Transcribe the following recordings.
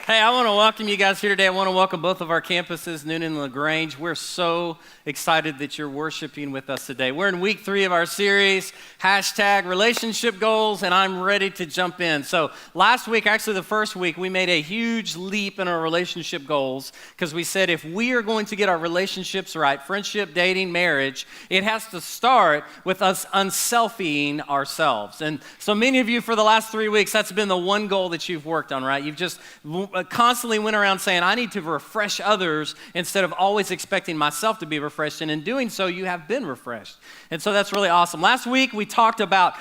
Hey, I want to welcome you guys here today. I want to welcome both of our campuses, Noonan and LaGrange. We're so excited that you're worshiping with us today. We're in week 3 of our series, #Relationship Goals, and I'm ready to jump in. So last week, actually the first week, we made a huge leap in our relationship goals because we said if we are going to get our relationships right, friendship, dating, marriage, it has to start with us unselfieing ourselves. And so many of you for the last 3 weeks, that's been the one goal that you've worked on, right? You've just constantly went around saying, I need to refresh others instead of always expecting myself to be refreshed. And in doing so, you have been refreshed. And so that's really awesome. Last week, we talked about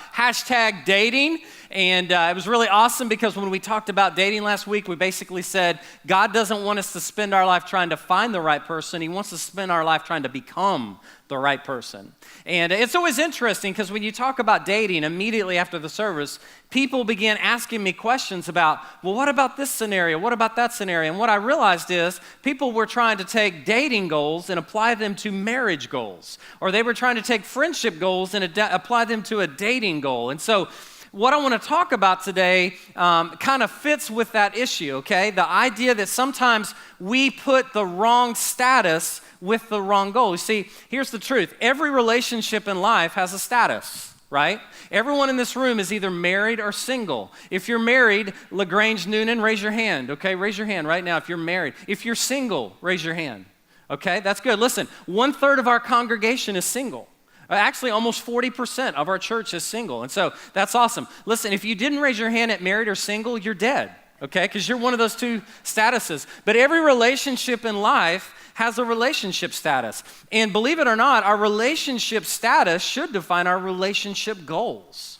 #dating. And it was really awesome because when we talked about dating last week, we basically said, God doesn't want us to spend our life trying to find the right person. He wants to spend our life trying to become the right person. And it's always interesting because when you talk about dating immediately after the service, people began asking me questions about, well, what about this scenario? What about that scenario? And what I realized is people were trying to take dating goals and apply them to marriage goals. Or they were trying to take friendship goals and apply them to a dating goal. And so what I want to talk about today kind of fits with that issue, okay? The idea that sometimes we put the wrong status with the wrong goal. You see, here's the truth. Every relationship in life has a status, right? Everyone in this room is either married or single. If you're married, LaGrange, Noonan, raise your hand, okay? Raise your hand right now if you're married. If you're single, raise your hand, okay? That's good. Listen, 1/3 of our congregation is single. Actually, almost 40% of our church is single, and so that's awesome. Listen, if you didn't raise your hand at married or single, you're dead, okay? Because you're one of those two statuses. But every relationship in life has a relationship status. And believe it or not, our relationship status should define our relationship goals.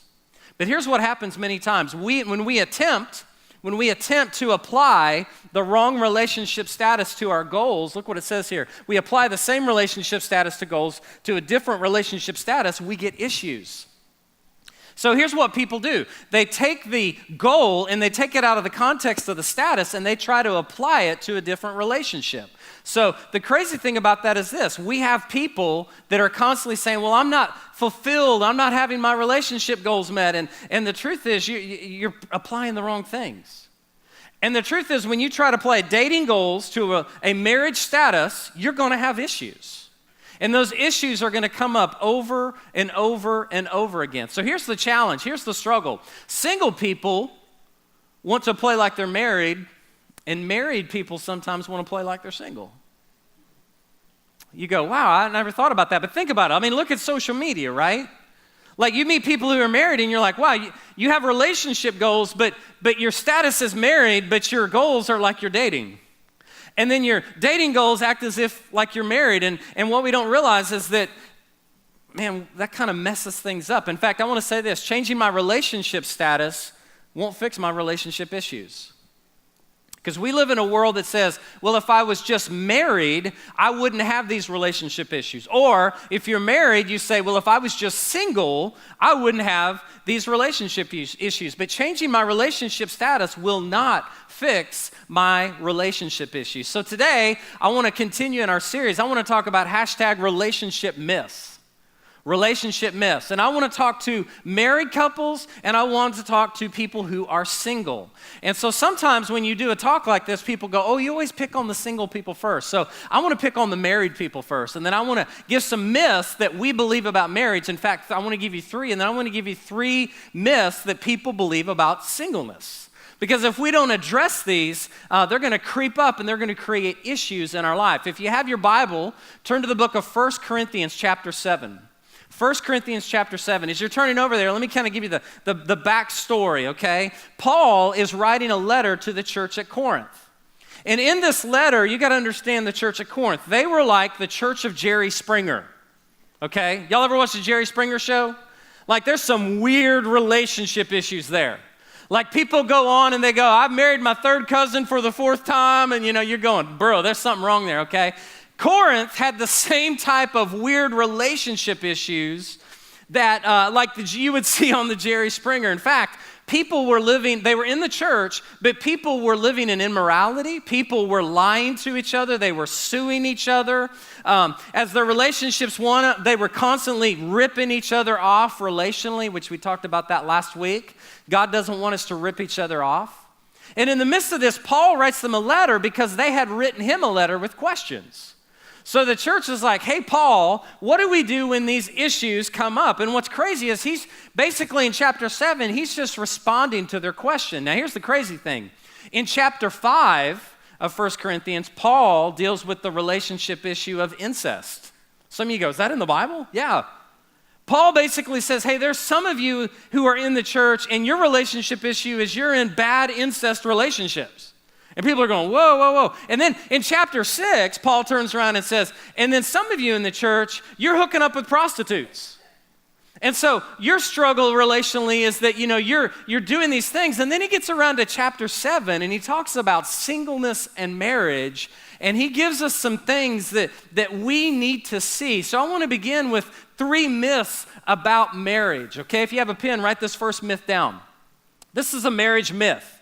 But here's what happens many times. When we attempt to apply the wrong relationship status to our goals, look what it says here. We apply the same relationship status to goals to a different relationship status, we get issues. So here's what people do. They take the goal and they take it out of the context of the status and they try to apply it to a different relationship. So the crazy thing about that is this. We have people that are constantly saying, well, I'm not fulfilled. I'm not having my relationship goals met. And the truth is you're applying the wrong things. And the truth is when you try to apply dating goals to a marriage status, you're going to have issues. And those issues are going to come up over and over and over again. So here's the challenge. Here's the struggle. Single people want to play like they're married, and married people sometimes want to play like they're single. You go, wow, I never thought about that. But think about it. I mean, look at social media, right? Like you meet people who are married and you're like, wow, you have relationship goals, but your status is married, but your goals are like you're dating. And then your dating goals act as if like you're married. And what we don't realize is that, man, that kind of messes things up. In fact, I want to say this. Changing my relationship status won't fix my relationship issues. Because we live in a world that says, well, if I was just married, I wouldn't have these relationship issues. Or if you're married, you say, well, if I was just single, I wouldn't have these relationship issues. But changing my relationship status will not fix my relationship issues. So today, I want to continue in our series. I want to talk about #relationship myths. Relationship myths. And I want to talk to married couples and I want to talk to people who are single. And so sometimes when you do a talk like this, people go, oh, you always pick on the single people first. So I want to pick on the married people first. And then I want to give some myths that we believe about marriage. In fact, I want to give you 3, and then I want to give you 3 myths that people believe about singleness. Because if we don't address these, they're going to creep up and they're going to create issues in our life. If you have your Bible, turn to the book of 1 Corinthians chapter 7. 1 Corinthians chapter 7. As you're turning over there, let me kind of give you the backstory, okay? Paul is writing a letter to the church at Corinth. And in this letter, you got to understand the church at Corinth. They were like the church of Jerry Springer, okay? Y'all ever watch the Jerry Springer show? Like there's some weird relationship issues there. Like people go on and they go, I've married my 3rd cousin for the 4th time, and you're going, bro, there's something wrong there, okay? Corinth had the same type of weird relationship issues that you would see on the Jerry Springer. In fact, people were they were in the church, but people were living in immorality. People were lying to each other. They were suing each other. As their relationships they were constantly ripping each other off relationally, which we talked about that last week. God doesn't want us to rip each other off. And in the midst of this, Paul writes them a letter because they had written him a letter with questions. So the church is like, hey, Paul, what do we do when these issues come up? And what's crazy is he's basically in chapter 7, he's just responding to their question. Now, here's the crazy thing. In chapter 5 of 1 Corinthians, Paul deals with the relationship issue of incest. Some of you go, is that in the Bible? Yeah. Paul basically says, hey, there's some of you who are in the church and your relationship issue is you're in bad incest relationships. And people are going, whoa, whoa, whoa. And then in chapter 6, Paul turns around and says, and then some of you in the church, you're hooking up with prostitutes. And so your struggle relationally is that, you're doing these things. And then he gets around to chapter 7 and he talks about singleness and marriage. And he gives us some things that we need to see. So I want to begin with 3 myths about marriage. Okay, if you have a pen, write this first myth down. This is a marriage myth.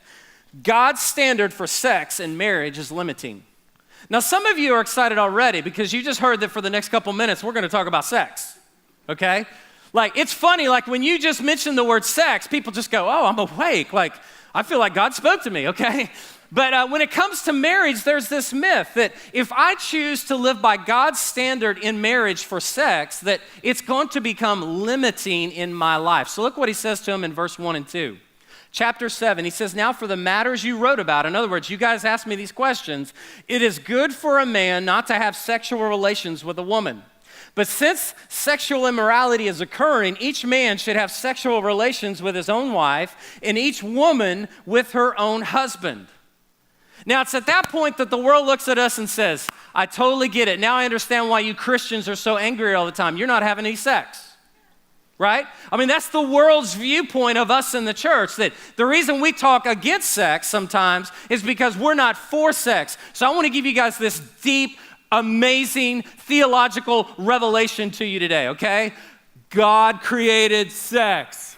God's standard for sex and marriage is limiting. Now, some of you are excited already because you just heard that for the next couple minutes, we're going to talk about sex, okay? Like, it's funny, like when you just mention the word sex, people just go, oh, I'm awake. Like, I feel like God spoke to me, okay? But when it comes to marriage, there's this myth that if I choose to live by God's standard in marriage for sex, that it's going to become limiting in my life. So look what he says to him in verse 1 and 2. Chapter 7, he says, now for the matters you wrote about, in other words, you guys asked me these questions, it is good for a man not to have sexual relations with a woman. But since sexual immorality is occurring, each man should have sexual relations with his own wife, and each woman with her own husband. Now, it's at that point that the world looks at us and says, I totally get it. Now I understand why you Christians are so angry all the time. You're not having any sex. Right? I mean, that's the world's viewpoint of us in the church, that the reason we talk against sex sometimes is because we're not for sex. So I want to give you guys this deep, amazing theological revelation to you today, okay? God created sex.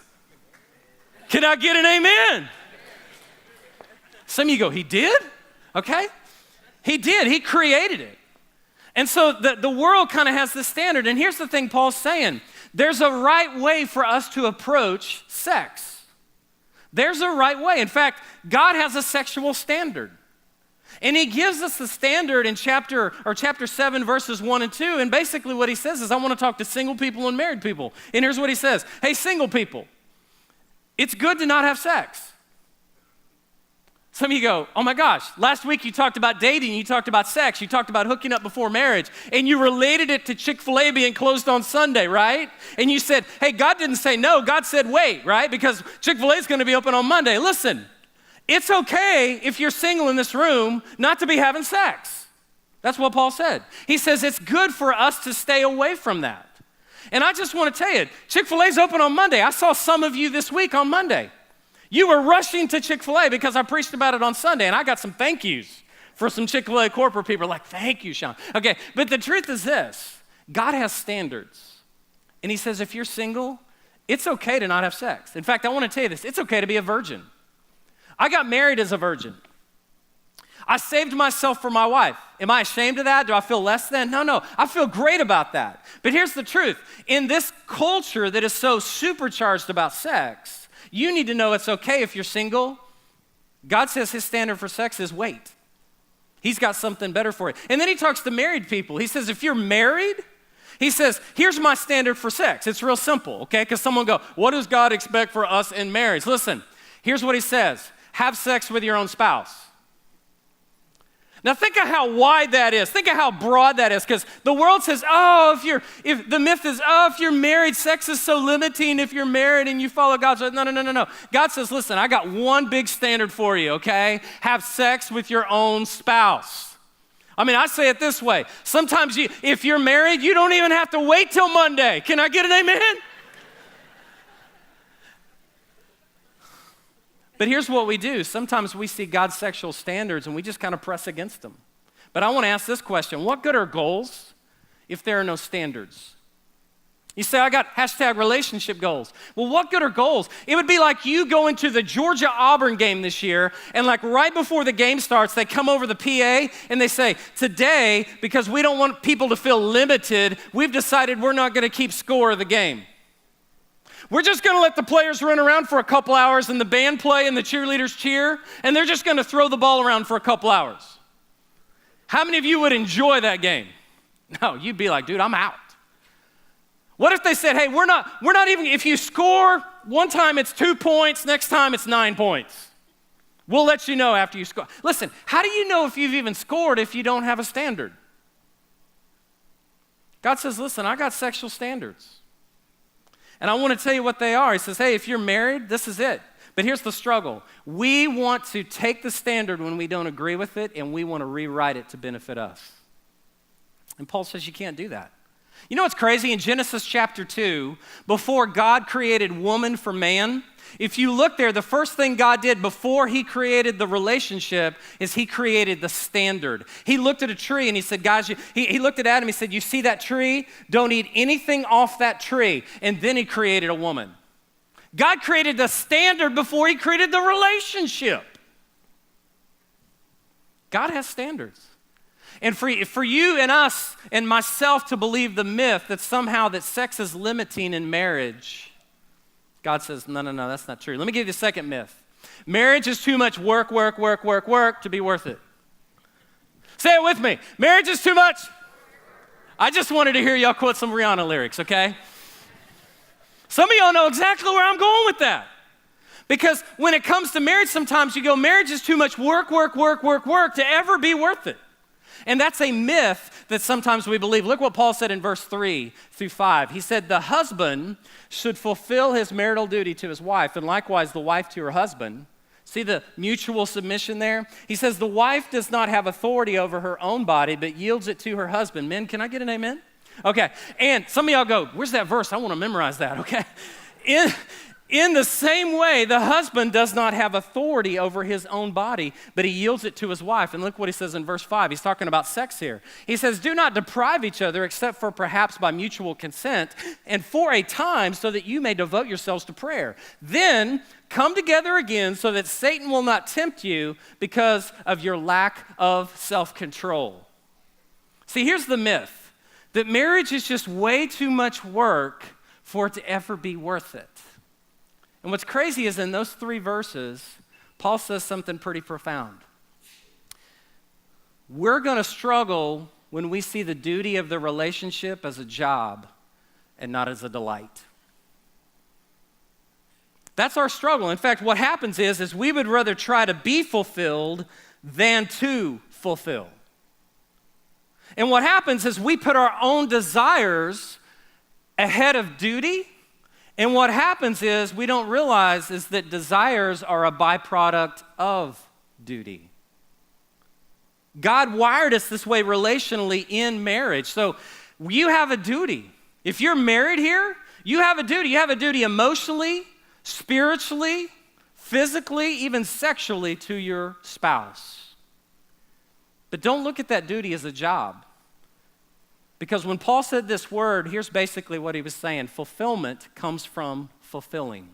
Can I get an amen? Some of you go, he did? Okay. He did. He created it. And so the world kind of has this standard. And here's the thing Paul's saying. There's a right way for us to approach sex. There's a right way. In fact, God has a sexual standard. And he gives us the standard in chapter 7, verses 1 and 2. And basically what he says is, I want to talk to single people and married people. And here's what he says. Hey, single people, it's good to not have sex. Some of you go, oh my gosh, last week you talked about dating, you talked about sex, you talked about hooking up before marriage, and you related it to Chick-fil-A being closed on Sunday, right? And you said, hey, God didn't say no, God said wait, right? Because Chick-fil-A is going to be open on Monday. Listen, it's okay if you're single in this room not to be having sex. That's what Paul said. He says it's good for us to stay away from that. And I just want to tell you, Chick-fil-A is open on Monday. I saw some of you this week on Monday. You were rushing to Chick-fil-A because I preached about it on Sunday, and I got some thank yous for some Chick-fil-A corporate people like, thank you, Sean. Okay, but the truth is this. God has standards. And he says if you're single, it's okay to not have sex. In fact, I want to tell you this. It's okay to be a virgin. I got married as a virgin. I saved myself for my wife. Am I ashamed of that? Do I feel less than? No. I feel great about that. But here's the truth. In this culture that is so supercharged about sex, you need to know it's okay if you're single. God says his standard for sex is wait. He's got something better for you. And then he talks to married people. He says, if you're married, he says, here's my standard for sex. It's real simple, okay? Because someone go, what does God expect for us in marriage? Listen, here's what he says. Have sex with your own spouse. Now think of how wide that is. Think of how broad that is, because the world says, if the myth is, if you're married, sex is so limiting if you're married and you follow God's. No. God says, listen, I got one big standard for you, okay? Have sex with your own spouse. I mean, I say it this way. Sometimes if you're married, you don't even have to wait till Monday. Can I get an amen? But here's what we do. Sometimes we see God's sexual standards and we just kind of press against them. But I want to ask this question. What good are goals if there are no standards? You say, I got #relationship goals. Well, what good are goals? It would be like you going to the Georgia-Auburn game this year, and like right before the game starts, they come over the PA and they say, today, because we don't want people to feel limited, we've decided we're not going to keep score of the game. We're just going to let the players run around for a couple hours and the band play and the cheerleaders cheer, and they're just going to throw the ball around for a couple hours. How many of you would enjoy that game? No, you'd be like, dude, I'm out. What if they said, hey, we're not even, if you score one time it's 2 points, next time it's 9 points. We'll let you know after you score. Listen, how do you know if you've even scored if you don't have a standard? God says, listen, I got sexual standards. And I want to tell you what they are. He says, hey, if you're married, this is it. But here's the struggle. We want to take the standard when we don't agree with it, and we want to rewrite it to benefit us. And Paul says you can't do that. You know what's crazy? In Genesis chapter 2, before God created woman for man, if you look there, the first thing God did before he created the relationship is he created the standard. He looked at a tree and he said, guys, he looked at Adam, he said, you see that tree? Don't eat anything off that tree. And then he created a woman. God created the standard before he created the relationship. God has standards. And for you and us and myself to believe the myth that somehow that sex is limiting in marriage, God says, no, that's not true. Let me give you the second myth. Marriage is too much work to be worth it. Say it with me. Marriage is too much. I just wanted to hear y'all quote some Rihanna lyrics, okay? Some of y'all know exactly where I'm going with that. Because when it comes to marriage, sometimes you go, marriage is too much work to ever be worth it. And that's a myth that sometimes we believe. Look what Paul said in verse 3 through 5. He said, the husband should fulfill his marital duty to his wife, and likewise the wife to her husband. See the mutual submission there? He says, the wife does not have authority over her own body, but yields it to her husband. Men, can I get an amen? Okay, and some of y'all go, where's that verse? I want to memorize that, okay? In the same way, the husband does not have authority over his own body, but he yields it to his wife. And look what he says in verse 5. He's talking about sex here. He says, do not deprive each other except for perhaps by mutual consent and for a time so that you may devote yourselves to prayer. Then come together again so that Satan will not tempt you because of your lack of self-control. See, here's the myth, that marriage is just way too much work for it to ever be worth it. And what's crazy is in those 3 verses, Paul says something pretty profound. We're going to struggle when we see the duty of the relationship as a job and not as a delight. That's our struggle. In fact, what happens is we would rather try to be fulfilled than to fulfill. And what happens is we put our own desires ahead of duty. And what happens is we don't realize is that desires are a byproduct of duty. God wired us this way relationally in marriage. So you have a duty. If you're married here, you have a duty. You have a duty emotionally, spiritually, physically, even sexually to your spouse. But don't look at that duty as a job. Because when Paul said this word, here's basically what he was saying. Fulfillment comes from fulfilling.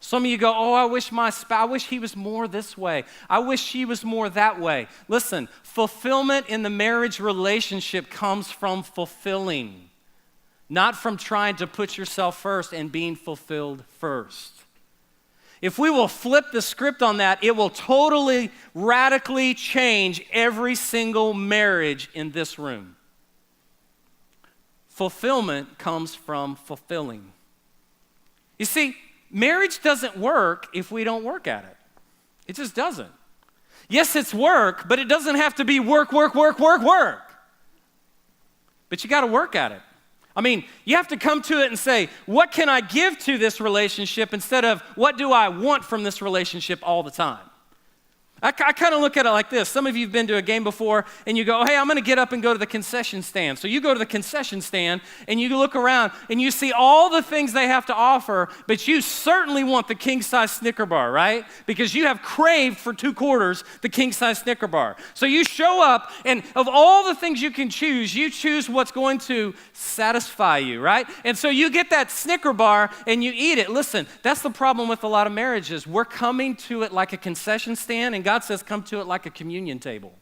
Some of you go, oh, I wish he was more this way. I wish she was more that way. Listen, fulfillment in the marriage relationship comes from fulfilling, not from trying to put yourself first and being fulfilled first. If we will flip the script on that, it will totally, radically change every single marriage in this room. Fulfillment comes from fulfilling. You see, marriage doesn't work if we don't work at it. It just doesn't. Yes, it's work, but it doesn't have to be work. But you got to work at it. I mean, you have to come to it and say, what can I give to this relationship instead of what do I want from this relationship all the time? I kind of look at it like this. Some of you have been to a game before and you go, hey, I'm going to get up and go to the concession stand. So you go to the concession stand and you look around and you see all the things they have to offer, but you certainly want the king-size Snicker bar, right? Because you have craved for 2 quarters the king-size Snicker bar. So you show up and of all the things you can choose, you choose what's going to satisfy you, right? And so you get that Snicker bar and you eat it. Listen, that's the problem with a lot of marriages. We're coming to it like a concession stand, and God says come to it like a communion table.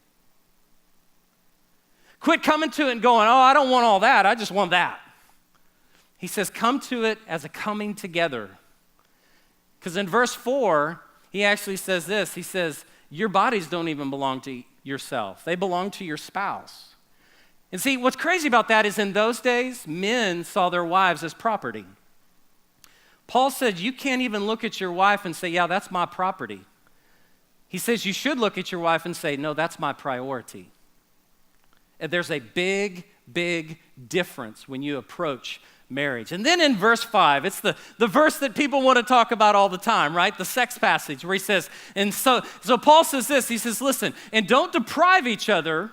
Quit coming to it and going, oh, I don't want all that, I just want that. He says, come to it as a coming together. Because in verse 4, he actually says this. He says, your bodies don't even belong to yourself. They belong to your spouse. And see, what's crazy about that is in those days, men saw their wives as property. Paul said, you can't even look at your wife and say, yeah, that's my property. He says, you should look at your wife and say, no, that's my priority. And there's a big, big difference when you approach marriage. And then in verse 5, it's the verse that people want to talk about all the time, right? The sex passage where he says, and so Paul says this, he says, listen, and don't deprive each other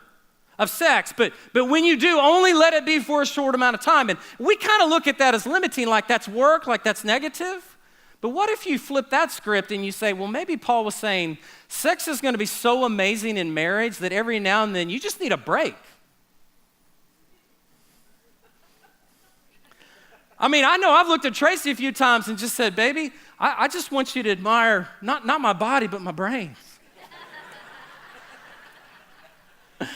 of sex, but when you do, only let it be for a short amount of time. And we kind of look at that as limiting, like that's work, like that's negative. But what if you flip that script and you say, well, maybe Paul was saying sex is going to be so amazing in marriage that every now and then you just need a break. I mean, I know I've looked at Tracy a few times and just said, baby, I just want you to admire not my body, but my brains. I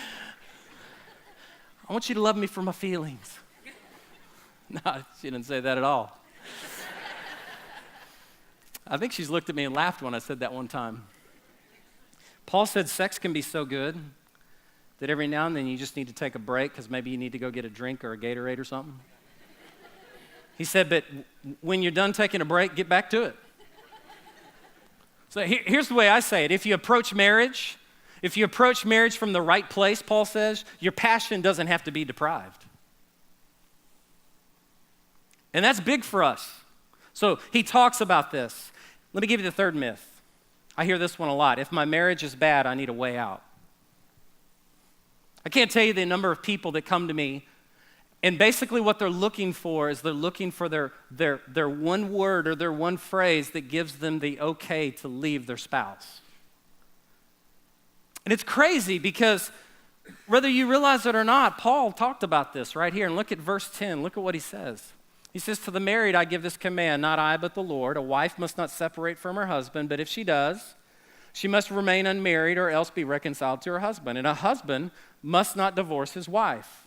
want you to love me for my feelings. No, she didn't say that at all. I think she's looked at me and laughed when I said that one time. Paul said sex can be so good that every now and then you just need to take a break because maybe you need to go get a drink or a Gatorade or something. He said, but when you're done taking a break, get back to it. So here's the way I say it. If you approach marriage from the right place, Paul says, your passion doesn't have to be deprived. And that's big for us. So he talks about this. Let me give you the third myth. I hear this one a lot. If my marriage is bad, I need a way out. I can't tell you the number of people that come to me, and basically what they're looking for is they're looking for their one word or their one phrase that gives them the okay to leave their spouse. And it's crazy because whether you realize it or not, Paul talked about this right here. And look at verse 10. Look at what he says. He says, to the married I give this command, not I but the Lord. A wife must not separate from her husband, but if she does, she must remain unmarried or else be reconciled to her husband. And a husband must not divorce his wife.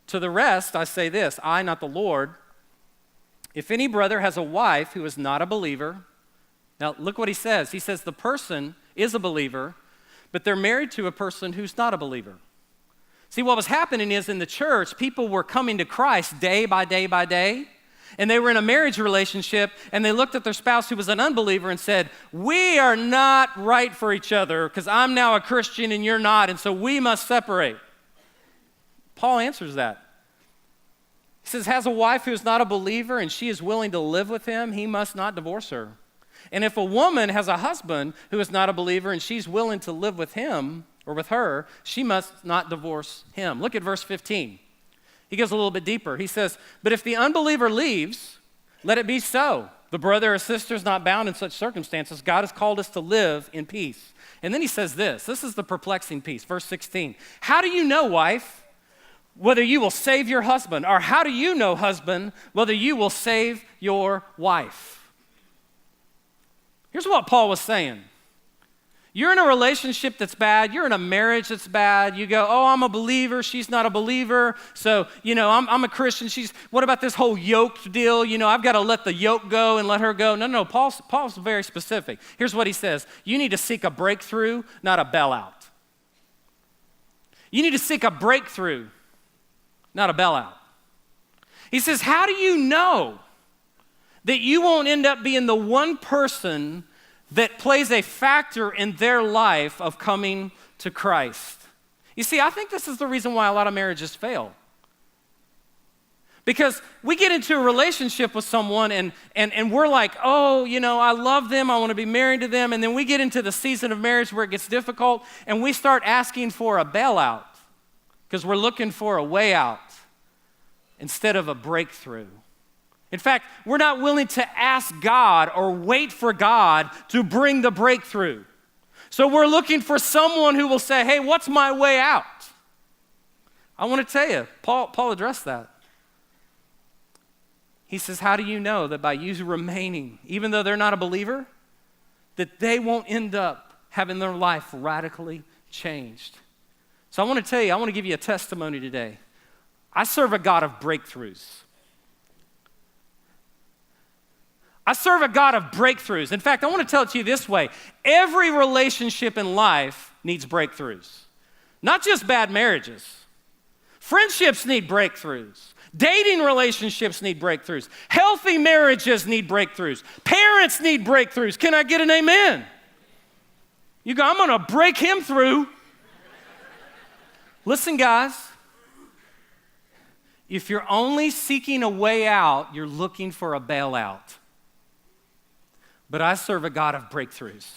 To the rest I say this, I, not the Lord, if any brother has a wife who is not a believer, now look what he says. He says the person is a believer, but they're married to a person who's not a believer. See, what was happening is in the church, people were coming to Christ day by day by day, and they were in a marriage relationship, and they looked at their spouse who was an unbeliever and said, we are not right for each other because I'm now a Christian and you're not, and so we must separate. Paul answers that. He says, has a wife who is not a believer and she is willing to live with him, he must not divorce her. And if a woman has a husband who is not a believer and she's willing to live with him or with her, she must not divorce him. Look at verse 15. He goes a little bit deeper. He says, but if the unbeliever leaves, let it be so. The brother or sister is not bound in such circumstances. God has called us to live in peace. And then he says this is the perplexing piece, verse 16. How do you know, wife, whether you will save your husband? Or how do you know, husband, whether you will save your wife? Here's what Paul was saying. You're in a relationship that's bad. You're in a marriage that's bad. You go, oh, I'm a believer. She's not a believer. So, I'm a Christian. What about this whole yoked deal? I've got to let the yoke go and let her go. No, Paul's very specific. Here's what he says. You need to seek a breakthrough, not a bailout. You need to seek a breakthrough, not a bailout. He says, how do you know that you won't end up being the one person that plays a factor in their life of coming to Christ? You see, I think this is the reason why a lot of marriages fail. Because we get into a relationship with someone and we're like, oh, I love them, I want to be married to them, and then we get into the season of marriage where it gets difficult and we start asking for a bailout because we're looking for a way out instead of a breakthrough. In fact, we're not willing to ask God or wait for God to bring the breakthrough. So we're looking for someone who will say, hey, what's my way out? I want to tell you, Paul addressed that. He says, how do you know that by you remaining, even though they're not a believer, that they won't end up having their life radically changed? So I want to tell you, I want to give you a testimony today. I serve a God of breakthroughs. I serve a God of breakthroughs. In fact, I want to tell it to you this way. Every relationship in life needs breakthroughs. Not just bad marriages. Friendships need breakthroughs. Dating relationships need breakthroughs. Healthy marriages need breakthroughs. Parents need breakthroughs. Can I get an amen? You go, I'm going to break him through. Listen, guys. If you're only seeking a way out, you're looking for a bailout. But I serve a God of breakthroughs.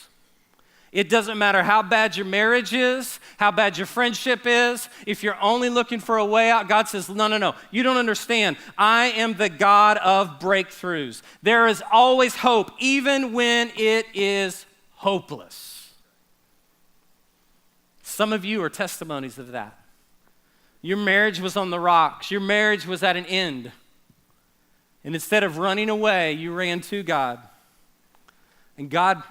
It doesn't matter how bad your marriage is, how bad your friendship is. If you're only looking for a way out, God says, no. You don't understand. I am the God of breakthroughs. There is always hope, even when it is hopeless. Some of you are testimonies of that. Your marriage was on the rocks. Your marriage was at an end. And instead of running away, you ran to God. And God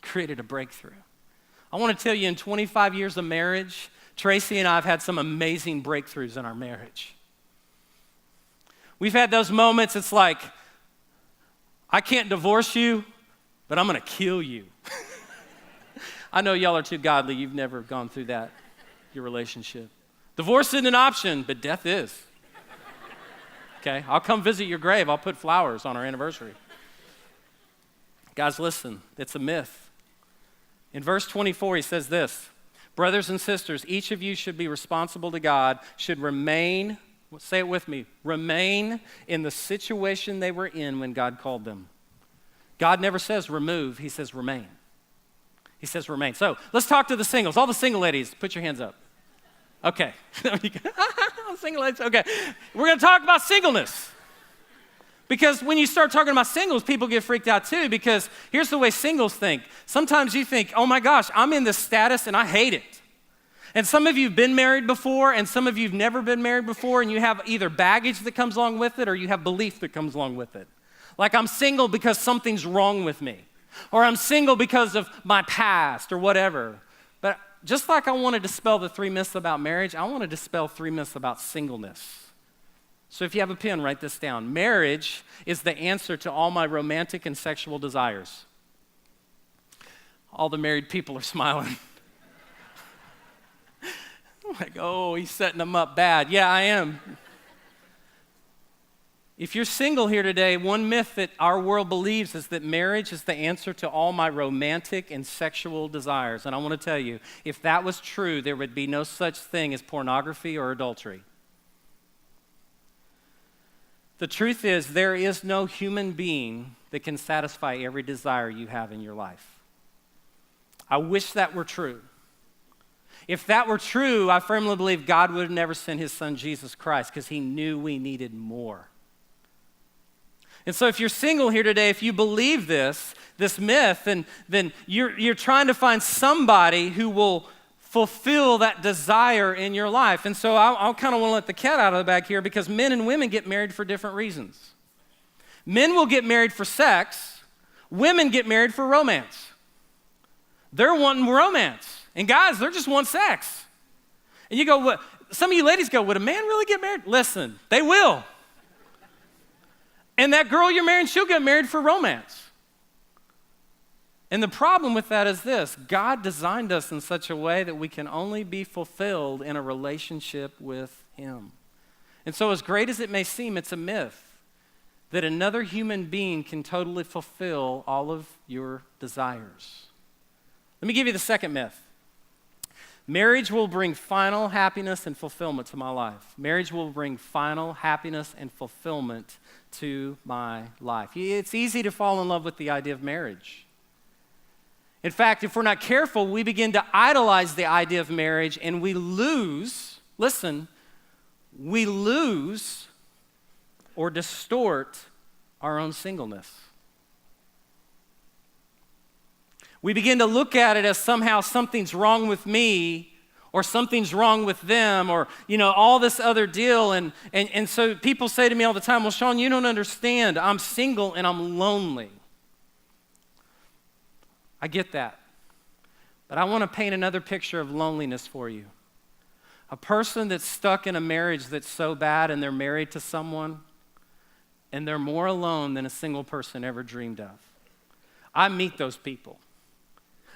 created a breakthrough. I want to tell you, in 25 years of marriage, Tracy and I have had some amazing breakthroughs in our marriage. We've had those moments, it's like, I can't divorce you, but I'm going to kill you. I know y'all are too godly. You've never gone through that, your relationship. Divorce isn't an option, but death is. Okay, I'll come visit your grave. I'll put flowers on our anniversary. Guys, listen, it's a myth. In verse 24, he says this, brothers and sisters, each of you should be responsible to God, should remain, say it with me, remain in the situation they were in when God called them. God never says remove, he says remain. He says remain. So let's talk to the singles. All the single ladies, put your hands up. Okay. Single ladies, okay. We're going to talk about singleness. Because when you start talking about singles, people get freaked out too, because here's the way singles think. Sometimes you think, oh my gosh, I'm in this status and I hate it. And some of you have been married before, and some of you have never been married before, and you have either baggage that comes along with it or you have belief that comes along with it. Like, I'm single because something's wrong with me, or I'm single because of my past or whatever. But just like I want to dispel the 3 myths about marriage, I want to dispel 3 myths about singleness. So if you have a pen, write this down. Marriage is the answer to all my romantic and sexual desires. All the married people are smiling. Like, oh, he's setting them up bad. Yeah, I am. If you're single here today, one myth that our world believes is that marriage is the answer to all my romantic and sexual desires. And I want to tell you, if that was true, there would be no such thing as pornography or adultery. The truth is, there is no human being that can satisfy every desire you have in your life. I wish that were true. If that were true, I firmly believe God would have never sent his son, Jesus Christ, because he knew we needed more. And so if you're single here today, if you believe this myth, then you're trying to find somebody who will fulfill that desire in your life. And so I'll kind of want to let the cat out of the bag here, because men and women get married for different reasons. Men will get married for sex. Women get married for romance. They're wanting romance. And guys, they're just want sex. And you go, what? Some of you ladies go, would a man really get married? Listen, they will. And that girl you're marrying, she'll get married for romance. And the problem with that is this: God designed us in such a way that we can only be fulfilled in a relationship with him. And so as great as it may seem, it's a myth that another human being can totally fulfill all of your desires. Let me give you the second myth. Marriage will bring final happiness and fulfillment to my life. Marriage will bring final happiness and fulfillment to my life. It's easy to fall in love with the idea of marriage. In fact, if we're not careful, we begin to idolize the idea of marriage, and we lose or distort our own singleness. We begin to look at it as somehow something's wrong with me, or something's wrong with them, or, all this other deal. And so people say to me all the time, well, Sean, you don't understand. I'm single and I'm lonely. I get that. But I want to paint another picture of loneliness for you. A person that's stuck in a marriage that's so bad and they're married to someone, and they're more alone than a single person ever dreamed of. I meet those people.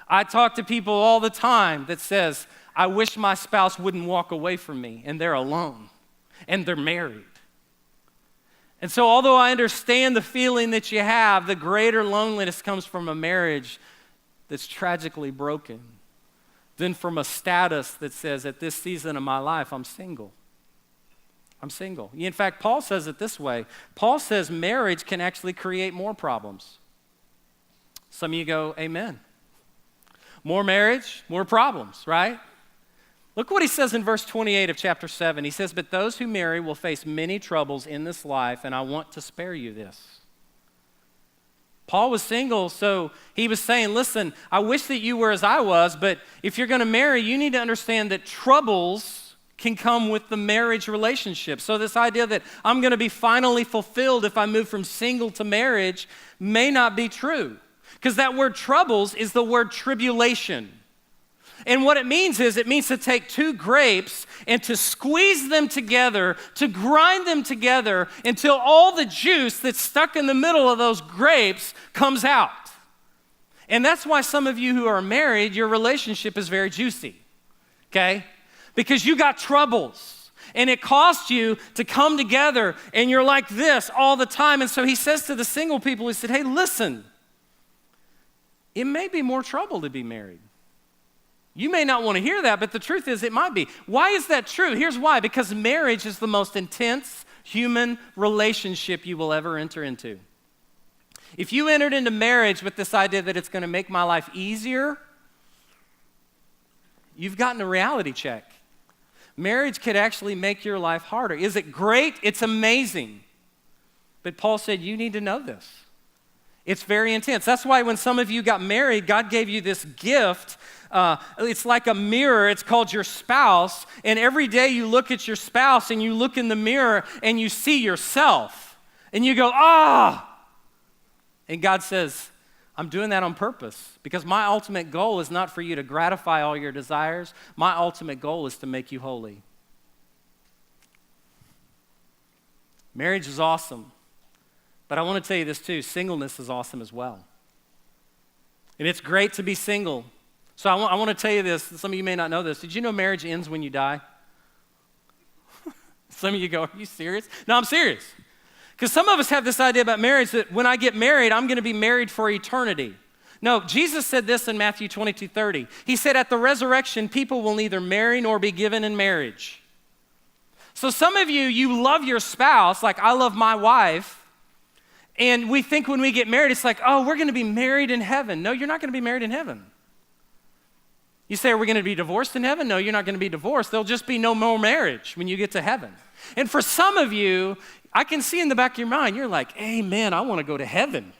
I talk to people all the time that says, I wish my spouse wouldn't walk away from me, and they're alone, and they're married. And so although I understand the feeling that you have, the greater loneliness comes from a marriage that's tragically broken than from a status that says, at this season of my life, I'm single. I'm single. In fact, Paul says it this way. Paul says marriage can actually create more problems. Some of you go, amen. More marriage, more problems, right? Look what he says in verse 28 of chapter 7. He says, but those who marry will face many troubles in this life, and I want to spare you this. Paul was single, so he was saying, listen, I wish that you were as I was, but if you're going to marry, you need to understand that troubles can come with the marriage relationship. So this idea that I'm going to be finally fulfilled if I move from single to marriage may not be true. Because that word troubles is the word tribulation. And what it means is it means to take two grapes and to squeeze them together, to grind them together until all the juice that's stuck in the middle of those grapes comes out. And that's why some of you who are married, your relationship is very juicy, okay? Because you got troubles and it cost you to come together and you're like this all the time. And so he says to the single people, he said, hey, listen, it may be more trouble to be married. You may not want to hear that, but the truth is it might be. Why is that true? Here's why. Because marriage is the most intense human relationship you will ever enter into. If you entered into marriage with this idea that it's going to make my life easier, you've gotten a reality check. Marriage could actually make your life harder. Is it great? It's amazing. But Paul said, you need to know this. It's very intense. That's why when some of you got married, God gave you this gift. It's like a mirror. It's called your spouse. And every day you look at your spouse and you look in the mirror and you see yourself. And you go, ah! And God says, I'm doing that on purpose because my ultimate goal is not for you to gratify all your desires. My ultimate goal is to make you holy. Marriage is awesome. But I want to tell you this too, singleness is awesome as well. And it's great to be single. So I want to tell you this, some of you may not know this. Did you know marriage ends when you die? Some of you go, are you serious? No, I'm serious. Because some of us have this idea about marriage that when I get married, I'm going to be married for eternity. No, Jesus said this in Matthew 22:30. He said at the resurrection, people will neither marry nor be given in marriage. So some of you love your spouse like I love my wife. And we think when we get married, it's like, oh, we're going to be married in heaven. No, you're not going to be married in heaven. You say, are we going to be divorced in heaven? No, you're not going to be divorced. There'll just be no more marriage when you get to heaven. And for some of you, I can see in the back of your mind, you're like, amen, I want to go to heaven.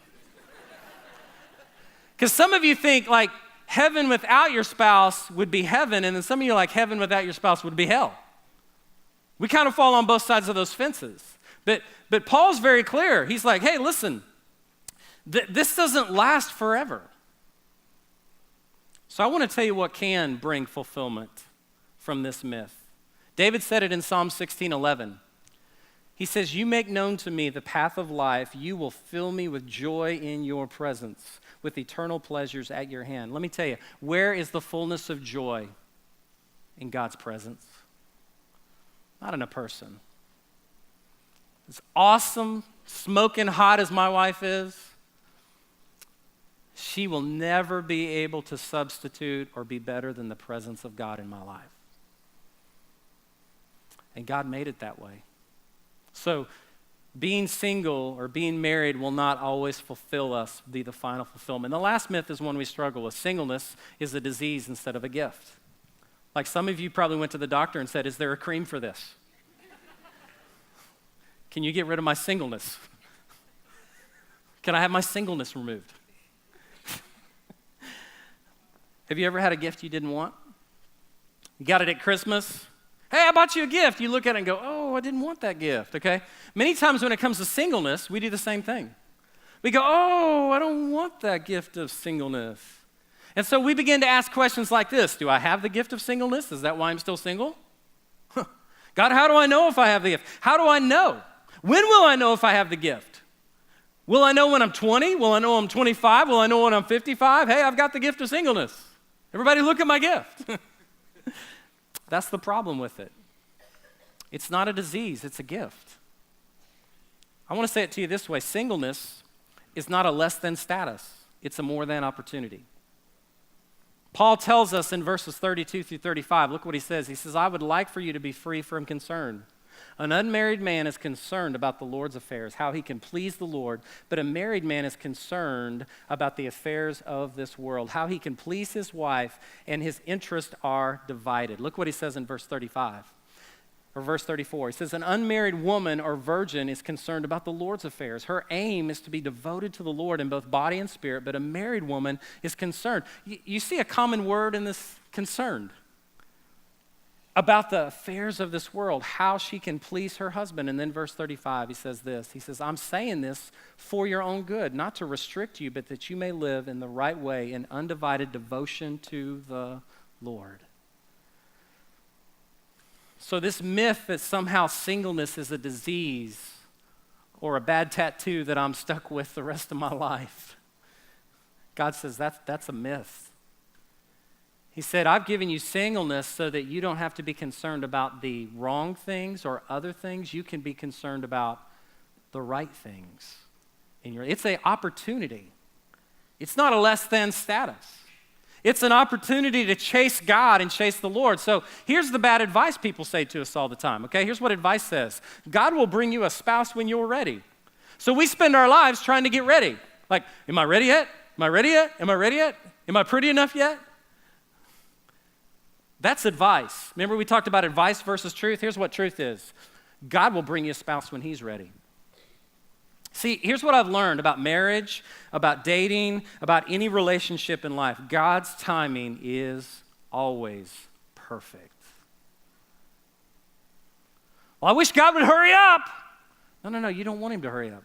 Because some of you think like heaven without your spouse would be heaven, and then some of you are like heaven without your spouse would be hell. We kind of fall on both sides of those fences. But Paul's very clear. He's like, hey, listen, this doesn't last forever. So I want to tell you what can bring fulfillment from this myth. David said it in Psalm 16:11. He says, you make known to me the path of life. You will fill me with joy in your presence, with eternal pleasures at your hand. Let me tell you, where is the fullness of joy? In God's presence. Not in a person. As awesome, smoking hot as my wife is, she will never be able to substitute or be better than the presence of God in my life. And God made it that way. So being single or being married will not always fulfill us, be the final fulfillment. The last myth is one we struggle with. Singleness is a disease instead of a gift. Like some of you probably went to the doctor and said, is there a cream for this? Can you get rid of my singleness? Can I have my singleness removed? Have you ever had a gift you didn't want? You got it at Christmas? Hey, I bought you a gift. You look at it and go, oh, I didn't want that gift, okay? Many times when it comes to singleness, we do the same thing. We go, oh, I don't want that gift of singleness. And so we begin to ask questions like this. Do I have the gift of singleness? Is that why I'm still single? God, how do I know if I have the gift? How do I know? When will I know if I have the gift? Will I know when I'm 20? Will I know when I'm 25? Will I know when I'm 55? Hey, I've got the gift of singleness. Everybody look at my gift. That's the problem with it. It's not a disease, it's a gift. I want to say it to you this way. Singleness is not a less than status. It's a more than opportunity. Paul tells us in verses 32 through 35, look what he says. He says, I would like for you to be free from concern. An unmarried man is concerned about the Lord's affairs, how he can please the Lord, but a married man is concerned about the affairs of this world, how he can please his wife, and his interests are divided. Look what he says in verse 35. Or verse 34, he says, an unmarried woman or virgin is concerned about the Lord's affairs. Her aim is to be devoted to the Lord in both body and spirit, but a married woman is concerned. You see a common word in this, concerned, about the affairs of this world, how she can please her husband. And then verse 35, he says this, he says, I'm saying this for your own good, not to restrict you, but that you may live in the right way in undivided devotion to the Lord. So this myth that somehow singleness is a disease or a bad tattoo that I'm stuck with the rest of my life, God says that's a myth. He said, I've given you singleness so that you don't have to be concerned about the wrong things or other things. You can be concerned about the right things. It's an opportunity. It's not a less than status. It's an opportunity to chase God and chase the Lord. So here's the bad advice people say to us all the time, okay? Here's what advice says. God will bring you a spouse when you're ready. So we spend our lives trying to get ready. Like, am I ready yet? Am I ready yet? Am I ready yet? Am I pretty enough yet? That's advice. Remember we talked about advice versus truth? Here's what truth is. God will bring you a spouse when he's ready. See, here's what I've learned about marriage, about dating, about any relationship in life. God's timing is always perfect. Well, I wish God would hurry up. No, you don't want him to hurry up.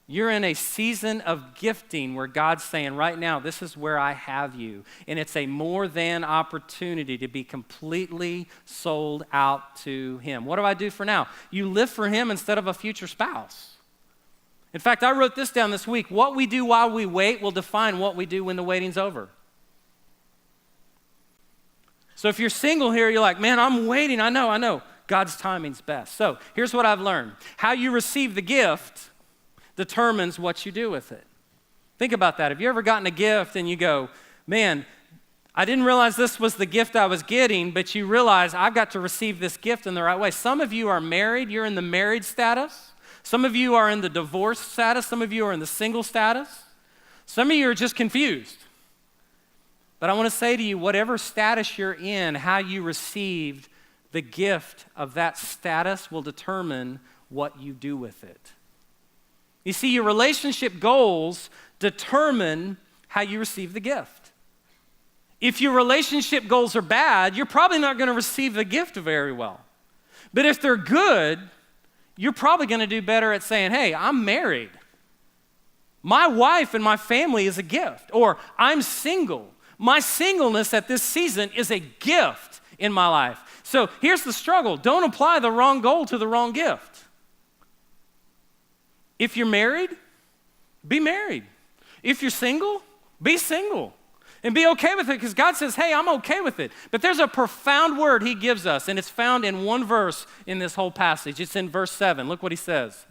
You're in a season of gifting where God's saying, right now, this is where I have you. And it's a more than opportunity to be completely sold out to him. What do I do for now? You live for him instead of a future spouse. In fact, I wrote this down this week. What we do while we wait will define what we do when the waiting's over. So if you're single here, you're like, man, I'm waiting. I know. God's timing's best. So here's what I've learned. How you receive the gift determines what you do with it. Think about that. Have you ever gotten a gift and you go, man, I didn't realize this was the gift I was getting, but you realize I've got to receive this gift in the right way. Some of you are married. You're in the married status. Some of you are in the divorced status. Some of you are in the single status. Some of you are just confused. But I want to say to you, whatever status you're in, how you received the gift of that status will determine what you do with it. You see, your relationship goals determine how you receive the gift. If your relationship goals are bad, you're probably not going to receive the gift very well. But if they're good, you're probably going to do better at saying, hey, I'm married. My wife and my family is a gift. Or I'm single. My singleness at this season is a gift in my life. So here's the struggle. Don't apply the wrong goal to the wrong gift. If you're married, be married. If you're single, be single. And be okay with it because God says, hey, I'm okay with it. But there's a profound word he gives us, and it's found in one verse in this whole passage. It's in verse 7. Look what he says.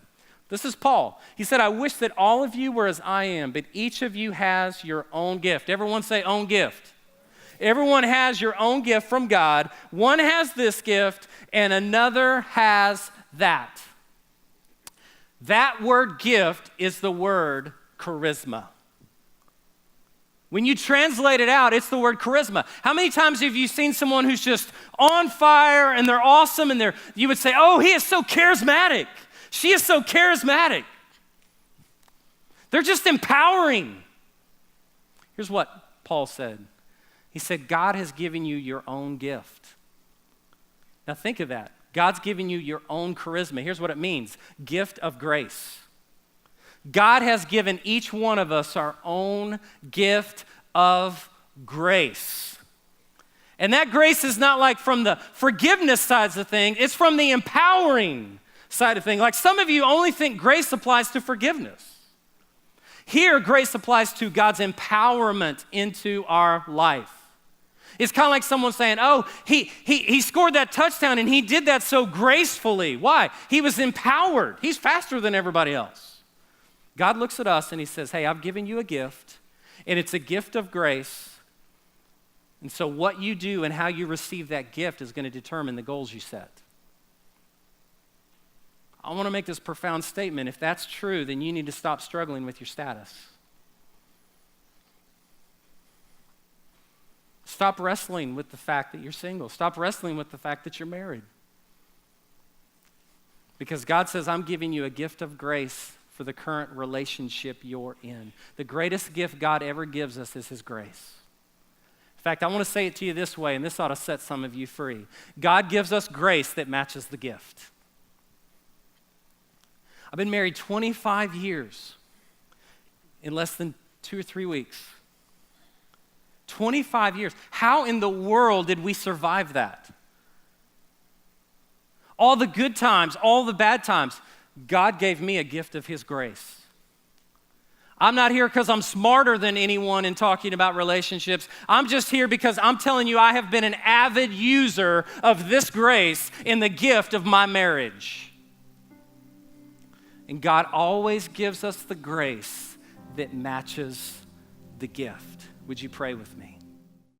This is Paul. He said, I wish that all of you were as I am, but each of you has your own gift. Everyone say own gift. Everyone has your own gift from God. One has this gift, and another has that. That word gift is the word charisma. When you translate it out, it's the word charisma. How many times have you seen someone who's just on fire and they're awesome and you would say, oh, he is so charismatic. She is so charismatic. They're just empowering. Here's what Paul said. He said, God has given you your own gift. Now think of that. God's giving you your own charisma. Here's what it means. Gift of grace. God has given each one of us our own gift of grace. And that grace is not like from the forgiveness sides of things. It's from the empowering side of things. Like some of you only think grace applies to forgiveness. Here, grace applies to God's empowerment into our life. It's kind of like someone saying, oh, he scored that touchdown and he did that so gracefully. Why? He was empowered. He's faster than everybody else. God looks at us and he says, hey, I've given you a gift, and it's a gift of grace. And so what you do and how you receive that gift is going to determine the goals you set. I want to make this profound statement. If that's true, then you need to stop struggling with your status. Stop wrestling with the fact that you're single. Stop wrestling with the fact that you're married. Because God says, I'm giving you a gift of grace for the current relationship you're in. The greatest gift God ever gives us is his grace. In fact, I want to say it to you this way, and this ought to set some of you free. God gives us grace that matches the gift. I've been married 25 years in less than 2 or 3 weeks. 25 years. How in the world did we survive that? All the good times, all the bad times, God gave me a gift of his grace. I'm not here because I'm smarter than anyone in talking about relationships. I'm just here because I'm telling you I have been an avid user of this grace in the gift of my marriage. And God always gives us the grace that matches the gift. Would you pray with me?